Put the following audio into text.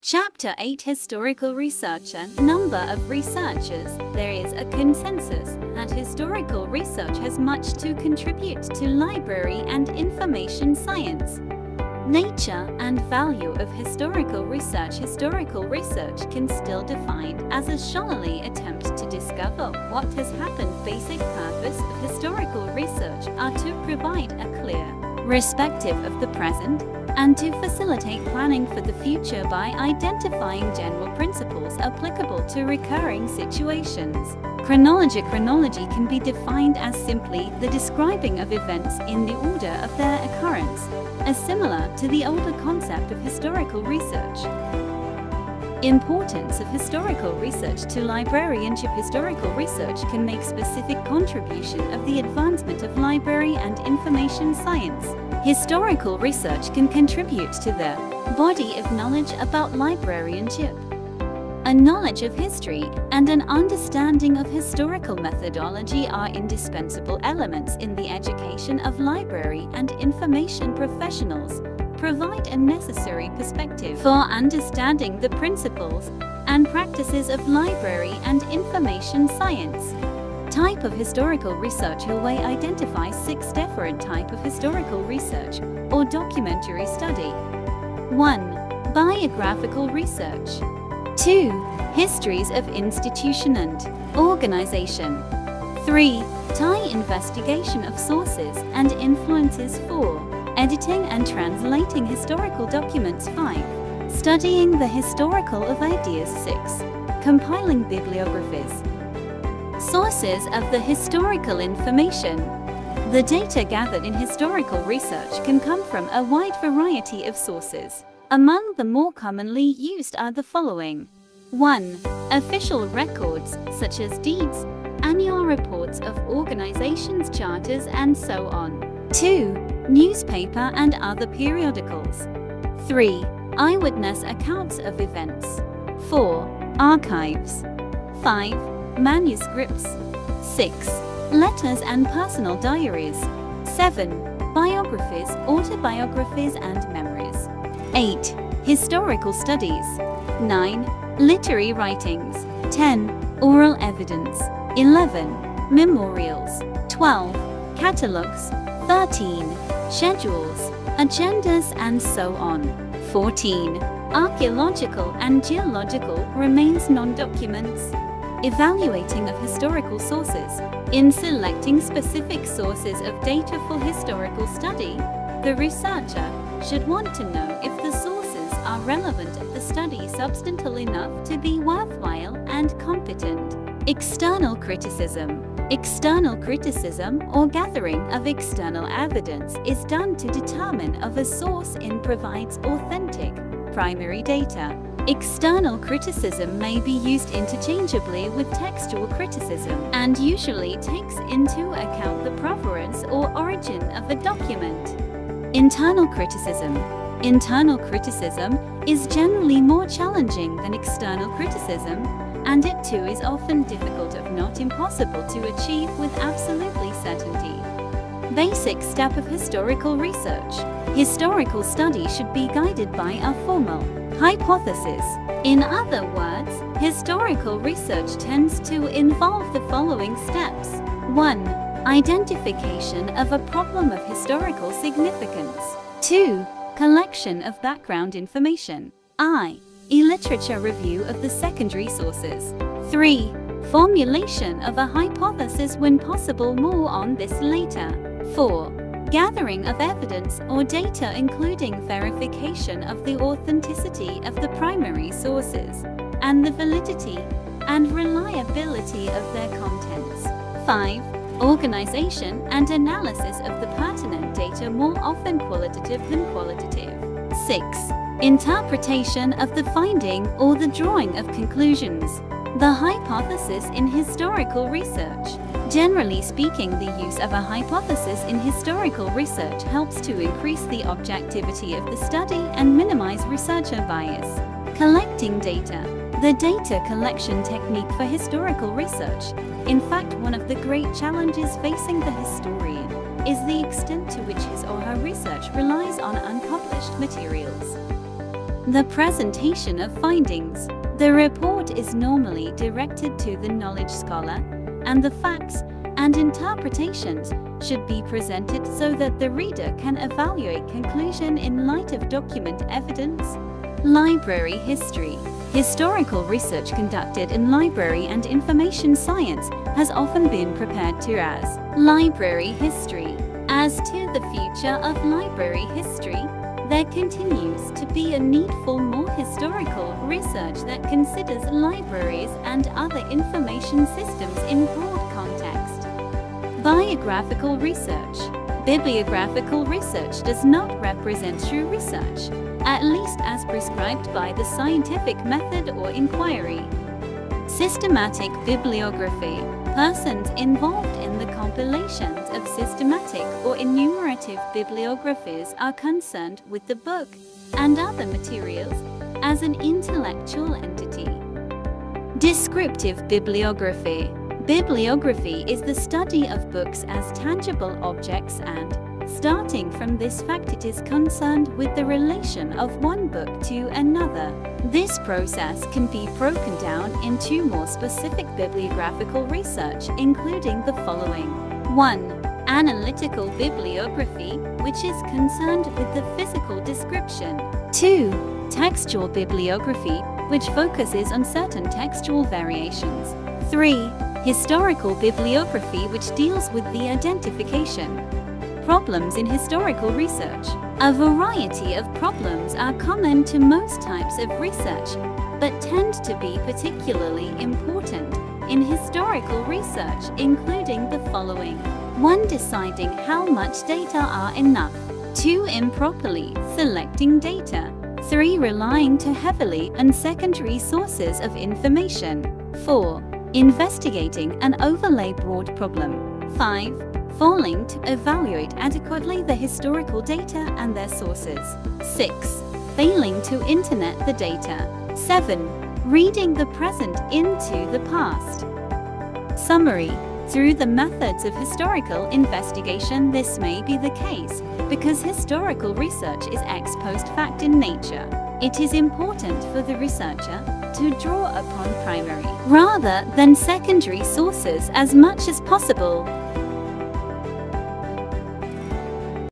Chapter 8 Historical Researcher. Number of researchers. There is a consensus that historical research has much to contribute to library and information science. Nature and value of historical research. Historical research can still be defined as a scholarly attempt to discover what has happened. Basic purpose of historical research are to provide a clear perspective of the present and to facilitate planning for the future by identifying general principles applicable to recurring situations. Chronology can be defined as simply the describing of events in the order of their occurrence, as similar to the older concept of historical research. Importance of historical research to librarianship. Historical research can make specific contribution of the advancement of library and information science. Historical research can contribute to the body of knowledge about librarianship. A knowledge of history and an understanding of historical methodology are indispensable elements in the education of library and information professionals. Provide a necessary perspective for understanding the principles and practices of library and information science. Type of historical research. Hillway identifies 6 different types of historical research or documentary study. 1. Biographical research. 2. Histories of institution and organization. 3. Tie investigation of sources and influences. 4. Editing and translating historical documents. 5. Studying the historical of ideas. 6. Compiling bibliographies. Sources of the historical information. The data gathered in historical research can come from a wide variety of sources. Among the more commonly used are the following. 1. Official records, such as deeds, annual reports of organizations, charters, and so on. 2. Newspaper and other periodicals. 3. Eyewitness accounts of events. 4. Archives. 5. Manuscripts. 6. Letters and personal diaries. 7. Biographies, autobiographies, and memories. 8. Historical studies. 9. Literary writings. 10. Oral evidence. 11. Memorials. 12. Catalogues. 13. Schedules, agendas, and so on. 14. Archaeological and geological remains. Non-documents. Evaluating of historical sources. In selecting specific sources of data for historical study, the researcher should want to know if the sources are relevant, if the study substantial enough to be worthwhile and competent. External criticism. External criticism or gathering of external evidence is done to determine if a source provides authentic primary data. External criticism may be used interchangeably with textual criticism and usually takes into account the provenance or origin of a document. Internal criticism. Internal criticism is generally more challenging than external criticism, and it too is often difficult if not impossible to achieve with absolutely certainty. Basic step of historical research. Historical study should be guided by a formal hypothesis. In other words, historical research tends to involve the following steps. 1. Identification of a problem of historical significance. 2. Collection of background information. Literature review of the secondary sources. 3. Formulation of a hypothesis when possible. More on this later. 4. Gathering of evidence or data including verification of the authenticity of the primary sources and the validity and reliability of their contents. 5. Organization and analysis of the pertinent data, more often qualitative than qualitative. 6. Interpretation of the finding or the drawing of conclusions. The hypothesis in historical research. Generally speaking, the use of a hypothesis in historical research helps to increase the objectivity of the study and minimize researcher bias. Collecting data. The data collection technique for historical research. In fact, one of the great challenges facing the historian is the extent to which his or her research relies on unpublished materials. The presentation of findings. The report is normally directed to the knowledge scholar, and the facts and interpretations should be presented so that the reader can evaluate conclusion in light of document evidence. Library history. Historical research conducted in library and information science has often been referred to as library history. As to the future of library history, there continues to be a need for more historical research that considers libraries and other information systems in broad context. Biographical research. Bibliographical research does not represent true research, at least as prescribed by the scientific method or inquiry. Systematic bibliography. Persons involved in the compilations of systematic or enumerative bibliographies are concerned with the book and other materials as an intellectual entity. Descriptive bibliography. Bibliography is the study of books as tangible objects and, starting from this fact, it is concerned with the relation of one book to another. This process can be broken down into more specific bibliographical research, including the following. 1. Analytical bibliography, which is concerned with the physical description. 2. Textual bibliography, which focuses on certain textual variations. 3. Historical bibliography, which deals with the identification. Problems in historical research. A variety of problems are common to most types of research, but tend to be particularly important in historical research, including the following. 1. Deciding how much data are enough. 2. Improperly selecting data. 3. Relying too heavily on secondary sources of information. 4. Investigating an overly broad problem. 5. Failing to evaluate adequately the historical data and their sources. 6. Failing to internet the data. 7. Reading the present into the past. Summary. Through the methods of historical investigation, this may be the case because historical research is ex post fact in nature. It is important for the researcher to draw upon primary rather than secondary sources as much as possible.